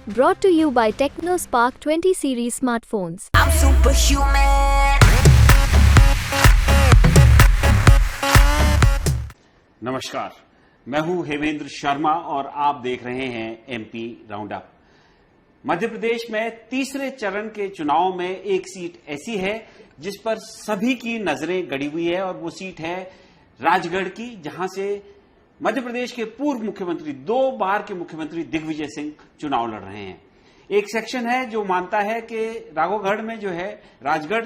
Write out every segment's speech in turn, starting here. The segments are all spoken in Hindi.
Brought to you by TechnoSpark 20 series smartphones. I'm superhuman. नमस्कार, मैं हूं हेमेंद्र शर्मा और आप देख रहे हैं MP round up. Madhya Pradesh में तीसरे चरण के चुनाव में एक सीट ऐसी है जिस पर सभी की नजरें गड़ी हुई है और वो सीट है राजगढ़ की, जहां से मध्य प्रदेश के पूर्व मुख्यमंत्री, 2 बार के मुख्यमंत्री दिग्विजय सिंह चुनाव लड़ रहे हैं। एक सेक्शन है जो मानता है कि राघोगढ़ में जो है, राजगढ़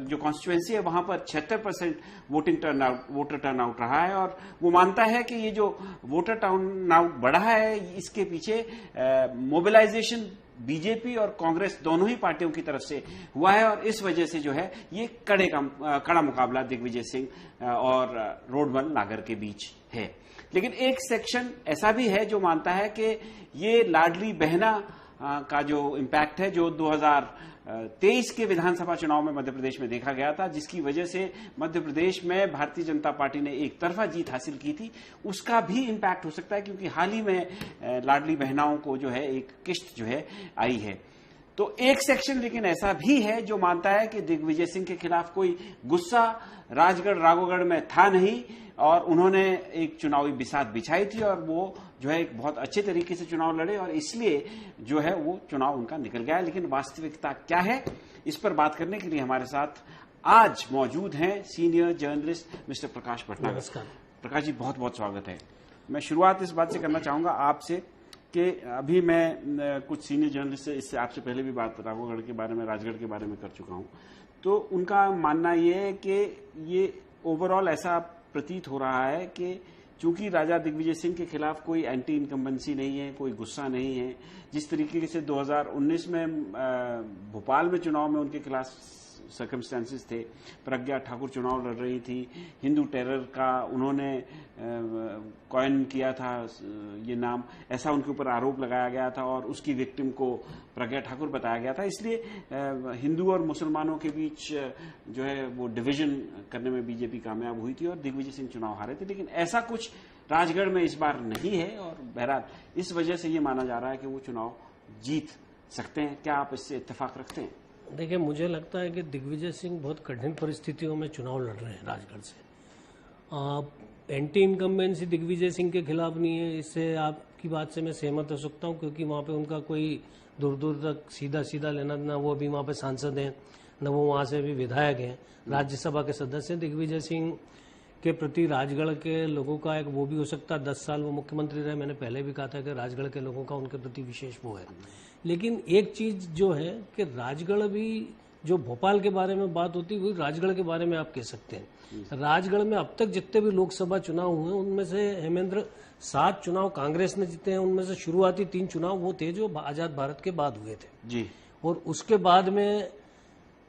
जो कॉन्स्टिट्यूएंसी है, वहां पर 76% वोटर टर्नआउट रहा है और वो मानता है कि ये जो वोटर टर्नआउट बढ़ा है, इसके पीछे मोबिलाइजेशन बीजेपी और कांग्रेस दोनों ही पार्टियों की तरफ से हुआ है और इस वजह से जो है ये कड़ा मुकाबला दिग्विजय सिंह और रोडमल नागर के बीच है। लेकिन एक सेक्शन ऐसा भी है जो मानता है कि ये लाडली बहना का जो इम्पैक्ट है, जो 2023 के विधानसभा चुनाव में मध्य प्रदेश में देखा गया था, जिसकी वजह से मध्य प्रदेश में भारतीय जनता पार्टी ने एक तरफा जीत हासिल की थी, उसका भी इम्पैक्ट हो सकता है क्योंकि हाल ही में लाडली बहनाओं को जो है एक किस्त जो है आई है। तो एक सेक्शन लेकिन ऐसा भी है जो मानता है कि दिग्विजय सिंह के खिलाफ कोई गुस्सा राजगढ़ राघोगढ़ में था नहीं और उन्होंने एक चुनावी बिसात बिछाई थी और वो जो है एक बहुत अच्छे तरीके से चुनाव लड़े और इसलिए जो है वो चुनाव उनका निकल गया। लेकिन वास्तविकता क्या है, इस पर बात करने के लिए हमारे साथ आज मौजूद हैं सीनियर जर्नलिस्ट मिस्टर प्रकाश भटनागर। प्रकाश जी, बहुत बहुत स्वागत है। मैं शुरुआत इस बात से करना चाहूंगा आपसे कि अभी मैं कुछ सीनियर जर्नलिस्ट से, इससे आपसे पहले भी बात राघोगढ़ के बारे में, राजगढ़ के बारे में कर चुका हूं, तो उनका मानना यह है कि ये ओवरऑल ऐसा प्रतीत हो रहा है कि चूंकि राजा दिग्विजय सिंह के खिलाफ कोई एंटी इनकम्बेंसी नहीं है, कोई गुस्सा नहीं है, जिस तरीके से 2019 में भोपाल में चुनाव में उनके खिलाफ सर्कमस्टेंसेस थे, प्रज्ञा ठाकुर चुनाव लड़ रही थी, हिंदू टेरर का उन्होंने कॉइन किया था ये नाम, ऐसा उनके ऊपर आरोप लगाया गया था और उसकी विक्टिम को प्रज्ञा ठाकुर बताया गया था। इसलिए हिंदू और मुसलमानों के बीच जो है वो डिवीजन करने में बीजेपी कामयाब हुई थी और दिग्विजय सिंह चुनाव हारे थे। लेकिन ऐसा कुछ राजगढ़ में इस बार नहीं है और बहरहाल इस वजह से ये माना जा रहा है कि वो चुनाव जीत सकते हैं। क्या आप इससे इत्तेफाक रखते हैं? देखिए, मुझे लगता है कि दिग्विजय सिंह बहुत कठिन परिस्थितियों में चुनाव लड़ रहे हैं राजगढ़ से। एंटी इनकम्बेंसी दिग्विजय सिंह के खिलाफ नहीं है, इससे आपकी बात से मैं सहमत हो सकता हूं क्योंकि वहां पे उनका कोई दूर दूर तक सीधा लेना, ना वो अभी वहां पे सांसद हैं, न वो वहां से भी विधायक हैं, राज्यसभा के सदस्य। दिग्विजय सिंह के प्रति राजगढ़ के लोगों का एक वो भी हो सकता है, 10 साल वो मुख्यमंत्री रहे, मैंने पहले भी कहा था कि राजगढ़ के लोगों का उनके प्रति विशेष वो है। लेकिन एक चीज जो है कि राजगढ़ भी, जो भोपाल के बारे में बात होती है, राजगढ़ के बारे में आप कह सकते हैं। राजगढ़ में अब तक जितने भी लोकसभा चुनाव हुए उनमें से हेमेंद्र 7 चुनाव कांग्रेस ने जीते हैं, उनमें से शुरुआती 3 चुनाव वो थे जो आजाद भारत के बाद हुए थे जी, और उसके बाद में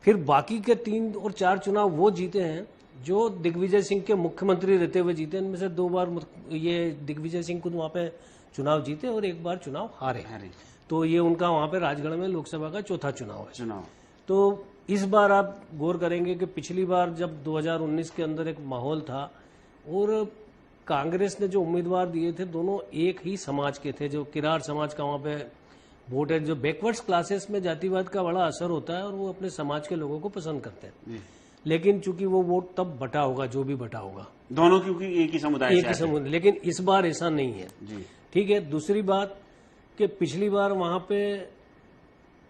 फिर बाकी के 3 और 4 चुनाव वो जीते हैं जो दिग्विजय सिंह के मुख्यमंत्री रहते हुए जीते। इनमें से 2 बार ये दिग्विजय सिंह खुद वहां पे चुनाव जीते और 1 बार चुनाव हारे। तो ये उनका वहां पे राजगढ़ में लोकसभा का चौथा चुनाव है। तो इस बार आप गौर करेंगे कि पिछली बार जब 2019 के अंदर एक माहौल था और कांग्रेस ने जो उम्मीदवार दिए थे दोनों एक ही समाज के थे, जो किरार समाज का वहां पे वोट है, जो बैकवर्ड्स क्लासेस में जातिवाद का बड़ा असर होता है और वो अपने समाज के लोगों को पसंद करते हैं। लेकिन चूंकि वो वोट तब बटा होगा जो भी बटा होगा, दोनों क्योंकि एक ही समुदाय, लेकिन इस बार ऐसा नहीं है। ठीक है। दूसरी बात कि पिछली बार वहां पे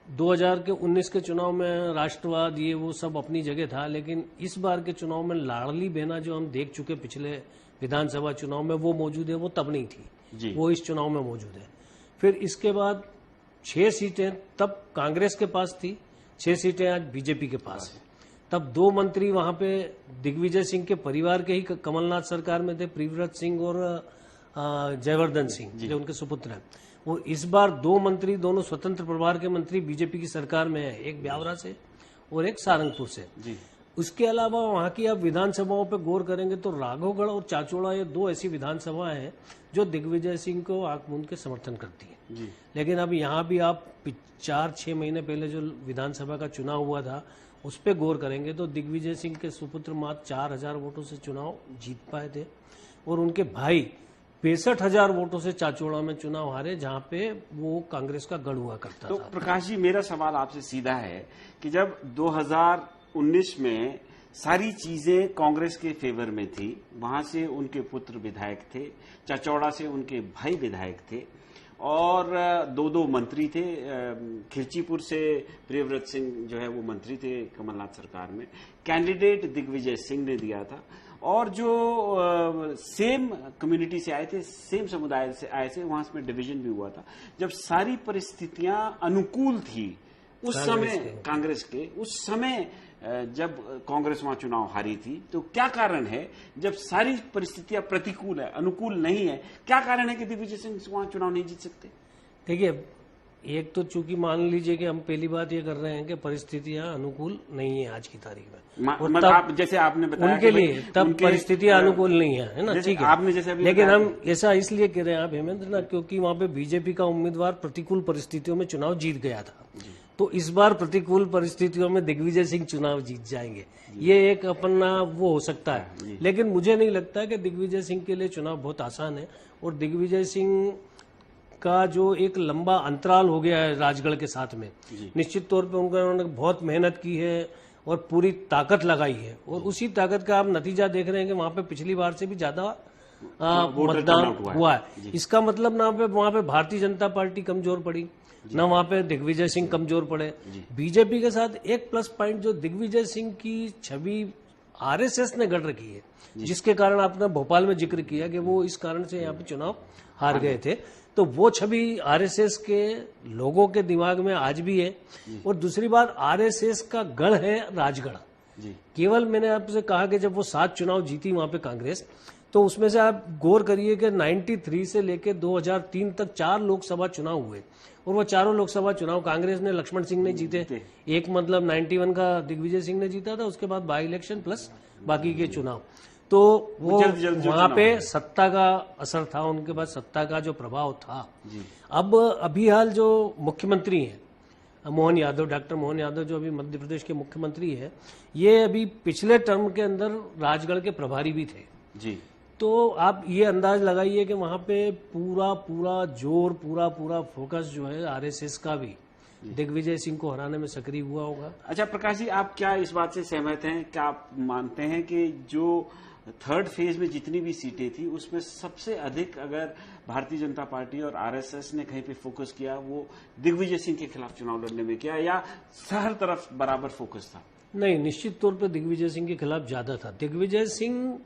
2019 के चुनाव में राष्ट्रवाद ये वो सब अपनी जगह था, लेकिन इस बार के चुनाव में लाडली बहना जो हम देख चुके पिछले विधानसभा चुनाव में वो मौजूद है, वो तब नहीं थी, वो इस चुनाव में मौजूद है। फिर इसके बाद 6 सीटें तब कांग्रेस के पास थी, 6 सीटें आज बीजेपी के पास है। तब 2 मंत्री वहां पे दिग्विजय सिंह के परिवार के ही कमलनाथ सरकार में थे, प्रियव्रत सिंह और जयवर्धन सिंह जो उनके सुपुत्र हैं। और इस बार 2 मंत्री, दोनों स्वतंत्र प्रभार के मंत्री बीजेपी की सरकार में है, एक ब्यावरा से और एक सारंगपुर से। उसके अलावा वहां की आप विधानसभाओं पे गौर करेंगे तो राघोगढ़ और चाचौड़ा, ये 2 ऐसी विधानसभाएं हैं जो दिग्विजय सिंह को आंख मूंद के समर्थन करती है। लेकिन अब यहाँ भी आप 4-6 महीने पहले जो विधानसभा का चुनाव हुआ था उस पर गौर करेंगे तो दिग्विजय सिंह के सुपुत्र मात्र 4000 वोटों से चुनाव जीत पाए थे और उनके भाई 62,000 वोटों से चाचौड़ा में चुनाव हारे, जहां पे वो कांग्रेस का गढ़ हुआ करता तो था। प्रकाश जी, मेरा सवाल आपसे सीधा है कि जब 2019 में सारी चीजें कांग्रेस के फेवर में थी, वहां से उनके पुत्र विधायक थे, चाचौड़ा से उनके भाई विधायक थे और दो मंत्री थे। खिरचीपुर से प्रियव्रत सिंह जो है वो मंत्री थे कमलनाथ सरकार में। कैंडिडेट दिग्विजय सिंह ने दिया था और जो सेम कम्युनिटी से आए थे, सेम समुदाय से आए थे, वहां में डिवीजन भी हुआ था। जब सारी परिस्थितियां अनुकूल थी उस समय कांग्रेस के, उस समय जब कांग्रेस वहां चुनाव हारी थी, तो क्या कारण है जब सारी परिस्थितियां प्रतिकूल है, अनुकूल नहीं है, क्या कारण है कि दिग्विजय सिंह वहां चुनाव नहीं जीत सकते? देखिए, एक तो चूंकि मान लीजिए कि हम पहली बात ये कर रहे हैं कि परिस्थितियां अनुकूल नहीं है आज की तारीख में, मतलब आप जैसे आपने बताया उनके लिए तब परिस्थितियां अनुकूल नहीं है ना, ठीक है। आपने जैसे लेकिन हम ऐसा इसलिए कह रहे हैं आप हेमेंद्र ना, क्योंकि वहां पे बीजेपी का उम्मीदवार प्रतिकूल परिस्थितियों में चुनाव जीत गया था। तो इस बार प्रतिकूल परिस्थितियों में दिग्विजय सिंह चुनाव जीत जाएंगे, ये एक अपना वो हो सकता है। लेकिन मुझे नहीं लगता कि दिग्विजय सिंह के लिए चुनाव बहुत आसान है। और दिग्विजय सिंह का जो एक लंबा अंतराल हो गया है राजगढ़ के साथ में, निश्चित तौर पे उन्होंने बहुत मेहनत की है और पूरी ताकत लगाई है, और उसी ताकत का आप नतीजा देख रहे हैं कि वहां पे पिछली बार से भी ज्यादा मतदान हुआ है। इसका मतलब ना वहां पे भारतीय जनता पार्टी कमजोर पड़ी, ना वहां पे दिग्विजय सिंह कमजोर पड़े। बीजेपी के साथ एक प्लस पॉइंट जो दिग्विजय सिंह की छवि आरएसएस ने गढ़ रखी है, जिसके कारण आपने भोपाल में जिक्र किया कि वो इस कारण से यहाँ पे चुनाव हार गए थे, तो वो छवि आरएसएस के लोगों के दिमाग में आज भी है। और दूसरी बात, आरएसएस का गढ़ है राजगढ़। केवल मैंने आपसे कहा कि जब वो 7 चुनाव जीती वहां पे कांग्रेस, तो उसमें से आप गौर करिए कि 93 से लेकर 2003 तक 4 लोकसभा चुनाव हुए, और वो चारों लोकसभा चुनाव कांग्रेस ने, लक्ष्मण सिंह ने जीते। एक मतलब 91 का दिग्विजय सिंह ने जीता था, उसके बाद बाई इलेक्शन प्लस बाकी के चुनाव। तो वो वहां पे सत्ता का असर था, उनके पास सत्ता का जो प्रभाव था। अब अभी हाल जो मुख्यमंत्री हैं मोहन यादव, डॉक्टर मोहन यादव, जो अभी मध्य प्रदेश के मुख्यमंत्री है, ये अभी पिछले टर्म के अंदर राजगढ़ के प्रभारी भी थे जी। तो आप ये अंदाज लगाइए कि वहां पे पूरा जोर, पूरा फोकस जो है आरएसएस का भी दिग्विजय सिंह को हराने में सक्रिय हुआ होगा। अच्छा प्रकाश जी, आप क्या इस बात से सहमत हैं? क्या आप मानते हैं कि जो थर्ड फेज में जितनी भी सीटें थी उसमें सबसे अधिक अगर भारतीय जनता पार्टी और आरएसएस ने कहीं पे फोकस किया, वो दिग्विजय सिंह के खिलाफ चुनाव लड़ने में किया, या हर तरफ बराबर फोकस था? नहीं, निश्चित तौर पर दिग्विजय सिंह के खिलाफ ज्यादा था। दिग्विजय सिंह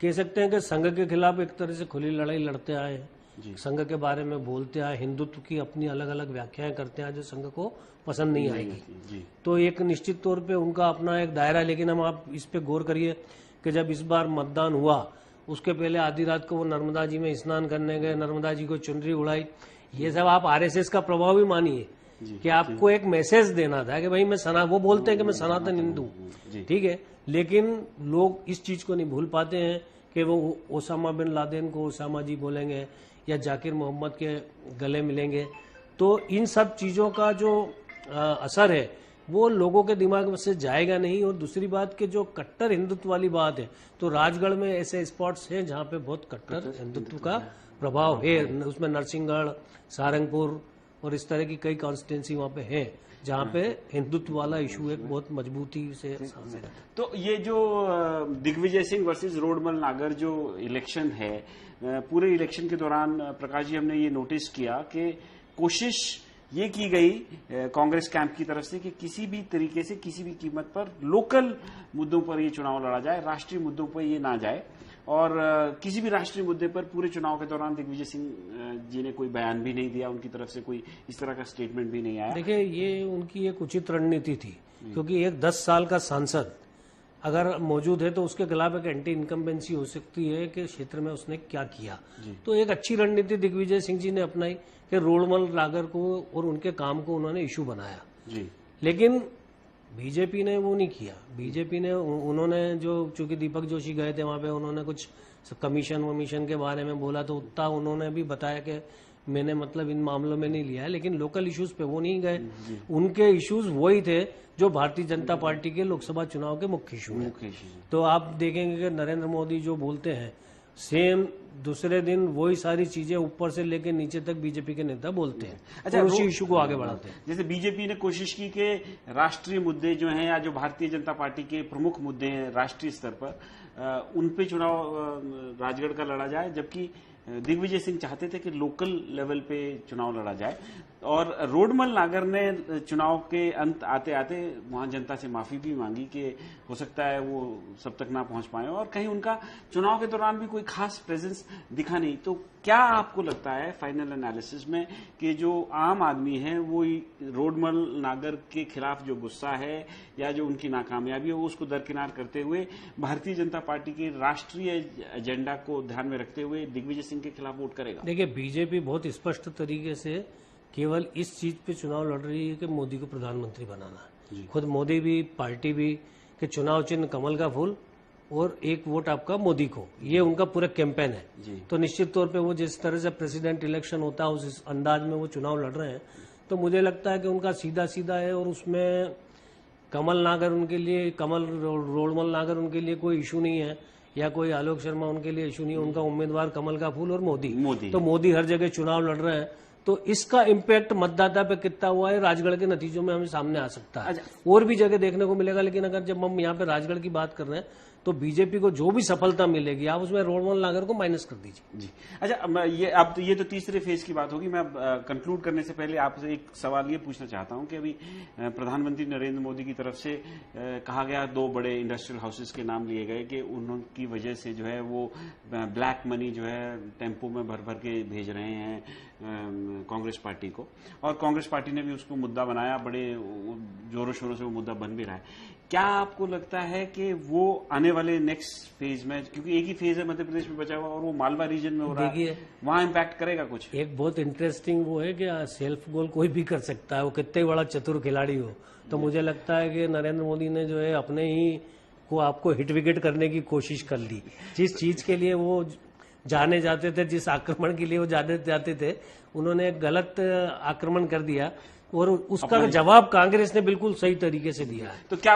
कह सकते हैं कि संघ के खिलाफ एक तरह से खुली लड़ाई लड़ते आए, संघ के बारे में बोलते आए, हिंदुत्व की अपनी अलग अलग व्याख्याएं करते आए जो संघ को पसंद नहीं आएगी। तो एक निश्चित तौर पे उनका अपना एक दायरा। लेकिन हम आप इस पे गौर करिए कि जब इस बार मतदान हुआ, उसके पहले आधी रात को वो नर्मदा जी में स्नान करने गए, नर्मदा जी को चुनरी उड़ाई। ये सब आप आरएसएस का प्रभाव भी मानिए कि आपको एक मैसेज देना था कि भाई मैं वो बोलते हैं कि मैं सनातन हिंदू, ठीक है, लेकिन लोग इस चीज को नहीं भूल पाते हैं कि वो ओसामा बिन लादेन को ओसामा जी बोलेंगे या जाकिर मोहम्मद के गले मिलेंगे। तो इन सब चीजों का जो असर है वो लोगों के दिमाग में से जाएगा नहीं। और दूसरी बात कि जो कट्टर हिंदुत्व वाली बात है, तो राजगढ़ में ऐसे स्पॉट्स हैं जहां पे बहुत कट्टर हिंदुत्व का प्रभाव है। उसमें नरसिंहगढ़, सारंगपुर और इस तरह की कई कॉन्स्टिट्यूंसी वहां पे है जहां पे हिंदुत्व वाला इशू एक बहुत मजबूती से सामने है। तो ये जो दिग्विजय सिंह वर्सेस रोडमल नागर जो इलेक्शन है, पूरे इलेक्शन के दौरान प्रकाश जी हमने ये नोटिस किया कि कोशिश ये की गई कांग्रेस कैंप की तरफ से कि किसी भी तरीके से, किसी भी कीमत पर लोकल मुद्दों पर ये चुनाव लड़ा जाए, राष्ट्रीय मुद्दों पर ये ना जाए। और किसी भी राष्ट्रीय मुद्दे पर पूरे चुनाव के दौरान दिग्विजय सिंह जी ने कोई बयान भी नहीं दिया, उनकी तरफ से कोई इस तरह का स्टेटमेंट भी नहीं आया। देखिए, ये उनकी एक उचित रणनीति थी, क्योंकि एक 10 साल का सांसद अगर मौजूद है तो उसके खिलाफ एक एंटी इनकम्बेंसी हो सकती है कि क्षेत्र में उसने क्या किया। तो एक अच्छी रणनीति दिग्विजय सिंह जी ने अपनाई कि रोडमल नागर को और उनके काम को उन्होंने इशू बनाया। लेकिन बीजेपी ने वो नहीं किया। बीजेपी ने उन्होंने जो, चूंकि दीपक जोशी गए थे वहां पे, उन्होंने कुछ कमीशन के बारे में बोला, तो उतना उन्होंने भी बताया कि मैंने मतलब इन मामलों में नहीं लिया है, लेकिन लोकल इश्यूज पे वो नहीं गए। उनके इश्यूज वही थे जो भारतीय जनता पार्टी के लोकसभा चुनाव के मुख्य इशू हैं। तो आप देखेंगे कि नरेंद्र मोदी जो बोलते हैं सेम दूसरे दिन वही सारी चीजें ऊपर से लेकर नीचे तक बीजेपी के नेता बोलते हैं। अच्छा, और उसी इशू को आगे बढ़ाते हैं। जैसे बीजेपी ने कोशिश की कि राष्ट्रीय मुद्दे जो हैं या जो भारतीय जनता पार्टी के प्रमुख मुद्दे हैं राष्ट्रीय स्तर पर उन पे चुनाव राजगढ़ का लड़ा जाए, जबकि दिग्विजय सिंह चाहते थे कि लोकल लेवल पे चुनाव लड़ा जाए। और रोडमल नागर ने चुनाव के अंत आते आते वहां जनता से माफी भी मांगी कि हो सकता है वो सब तक ना पहुंच पाए, और कहीं उनका चुनाव के दौरान भी कोई खास प्रेजेंस दिखा नहीं। तो क्या आपको लगता है फाइनल एनालिसिस में कि जो आम आदमी है वो रोडमल नागर के खिलाफ जो गुस्सा है या जो उनकी नाकामयाबी है उसको दरकिनार करते हुए भारतीय जनता पार्टी के राष्ट्रीय एजेंडा को ध्यान में रखते हुए दिग्विजय सिंह के खिलाफ वोट करेगा? देखिए, बीजेपी बहुत स्पष्ट तरीके से केवल इस चीज पे चुनाव लड़ रही है कि मोदी को प्रधानमंत्री बनाना। खुद मोदी भी, पार्टी भी, कि चुनाव चिन्ह कमल का फूल और एक वोट आपका मोदी को, ये उनका पूरा कैंपेन है। तो निश्चित तौर पे वो जिस तरह से प्रेसिडेंट इलेक्शन होता है उस अंदाज में वो चुनाव लड़ रहे हैं, तो मुझे लगता है कि उनका सीधा सीधा है। और उसमें कमल नागर उनके लिए, रोडमल नागर उनके लिए कोई इशू नहीं है, या कोई आलोक शर्मा उनके लिए इशू नहीं है। उनका उम्मीदवार कमल का फूल और मोदी। तो मोदी हर जगह चुनाव लड़ रहे हैं, तो इसका इम्पैक्ट मतदाता पे कितना हुआ है राजगढ़ के नतीजों में हमें सामने आ सकता है। और भी जगह देखने को मिलेगा, लेकिन अगर जब हम यहाँ पे राजगढ़ की बात कर रहे हैं तो बीजेपी को जो भी सफलता मिलेगी आप उसमें रोडमल नागर को माइनस कर दीजिए। जी, अच्छा, ये तो तीसरे फेज की बात होगी। मैं अब कंक्लूड करने से पहले आपसे एक सवाल ये पूछना चाहता हूं कि अभी प्रधानमंत्री नरेंद्र मोदी की तरफ से कहा गया, 2 बड़े इंडस्ट्रियल हाउसेस के नाम लिए गए कि उनकी वजह से जो है वो ब्लैक मनी जो है टेम्पो में भर भर के भेज रहे हैं कांग्रेस पार्टी को, और कांग्रेस पार्टी ने भी उसको मुद्दा बनाया, बड़े जोरों शोरों से वो मुद्दा बन भी रहा है। क्या आपको लगता है कि वो आने वाले नेक्स्ट फेज में, क्योंकि एक ही फेज है मध्य प्रदेश में बचा हुआ और वो मालवा रीजन में हो रहा है, वहां इम्पैक्ट करेगा कुछ? एक बहुत इंटरेस्टिंग वो है कि सेल्फ गोल कोई भी कर सकता है, वो कितने बड़ा चतुर खिलाड़ी हो। तो मुझे लगता है कि नरेंद्र मोदी ने जो है अपने ही को आपको हिट विकेट करने की कोशिश कर ली। जिस चीज के लिए वो जाने जाते थे, जिस आक्रमण के लिए वो जाने जाते थे, उन्होंने गलत आक्रमण कर दिया और उसका जवाब कांग्रेस ने बिल्कुल सही तरीके से दिया है। तो क्या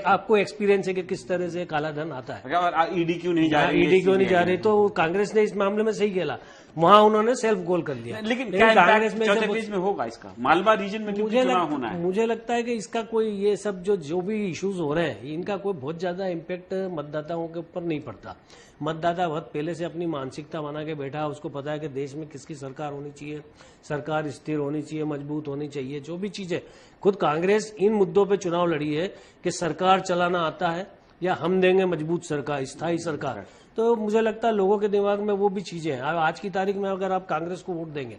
आपको एक्सपीरियंस है कि किस तरह से काला धन आता है, और ईडी क्यों नहीं जा रही? ईडी क्यों नहीं जा रही? तो कांग्रेस ने इस मामले में सही खेला, वहां उन्होंने सेल्फ गोल कर लिया। लेकिन कांग्रेस में चौथे फेज में होगा इसका, मालवा रीजन में क्योंकि चुनाव होना है। मुझे लगता है कि इसका कोई, ये सब जो भी इश्यूज हो रहे हैं, इनका कोई बहुत ज्यादा इम्पैक्ट मतदाताओं के ऊपर नहीं पड़ता। मतदाता बहुत पहले से अपनी मानसिकता बना के बैठा है, उसको पता है कि देश में किसकी सरकार होनी चाहिए, सरकार स्थिर होनी चाहिए, मजबूत होनी चाहिए, जो भी चीजें। खुद कांग्रेस इन मुद्दों पे चुनाव लड़ी है कि सरकार चलाना आता है या हम देंगे मजबूत सरकार, स्थायी सरकार। तो मुझे लगता है लोगों के दिमाग में वो भी चीजें हैं। आज की तारीख में अगर आप कांग्रेस को वोट देंगे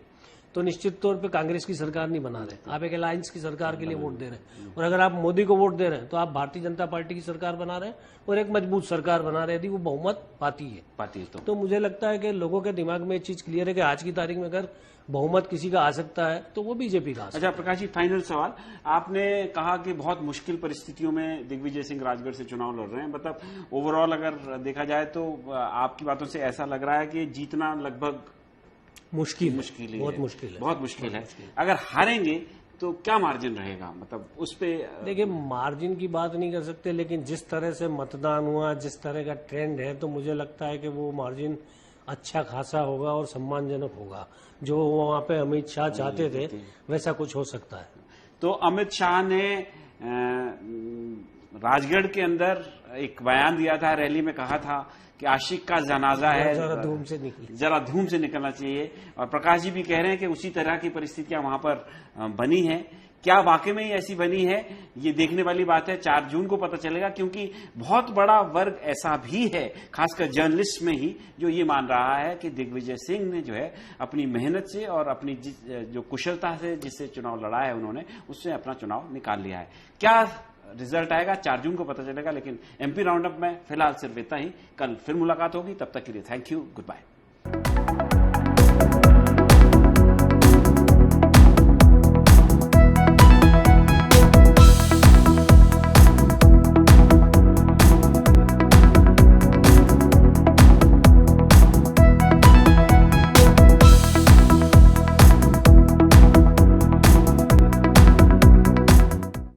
तो निश्चित तौर पे कांग्रेस की सरकार नहीं बना रहे, आप एक अलायंस की सरकार के लिए वोट दे रहे हैं। और अगर आप मोदी को वोट दे रहे हैं तो आप भारतीय जनता पार्टी की सरकार बना रहे हैं और एक मजबूत सरकार बना रहे हैं, यदि वो बहुमत पाती है तो मुझे लगता है कि लोगों के दिमाग में ये चीज क्लियर है कि आज की तारीख में अगर बहुमत किसी का आ सकता है तो वो बीजेपी का। अच्छा प्रकाश जी, फाइनल सवाल, आपने कहा कि बहुत मुश्किल परिस्थितियों में दिग्विजय सिंह राजगढ़ से चुनाव लड़ रहे हैं, मतलब ओवरऑल अगर देखा जाए तो आपकी बातों से ऐसा लग रहा है कि जीतना लगभग मुश्किल बहुत मुश्किल है। अगर हारेंगे तो क्या मार्जिन रहेगा, मतलब उस पे? देखिए, मार्जिन की बात नहीं कर सकते, लेकिन जिस तरह से मतदान हुआ, जिस तरह का ट्रेंड है, तो मुझे लगता है कि वो मार्जिन अच्छा खासा होगा और सम्मानजनक होगा। जो वहां पे अमित शाह चाहते थे वैसा कुछ हो सकता है। तो अमित शाह ने राजगढ़ के अंदर एक बयान दिया था, रैली में कहा था कि आशिक का जनाजा है, जरा धूम से निकलना चाहिए, और प्रकाश जी भी कह रहे हैं कि उसी तरह की परिस्थितियां वहां पर बनी हैं। क्या वाकई में ही ऐसी बनी है, ये देखने वाली बात है। 4 जून को पता चलेगा, क्योंकि बहुत बड़ा वर्ग ऐसा भी है, खासकर जर्नलिस्ट में ही, जो ये मान रहा है कि दिग्विजय सिंह ने जो है अपनी मेहनत से और अपनी जो कुशलता से जिससे चुनाव लड़ा है उन्होंने, उससे अपना चुनाव निकाल लिया है। क्या रिजल्ट आएगा 4 जून को पता चलेगा, लेकिन एमपी राउंड अप में फिलहाल सिर्फ इतना ही। कल फिर मुलाकात होगी, तब तक के लिए थैंक यू, गुड बाय।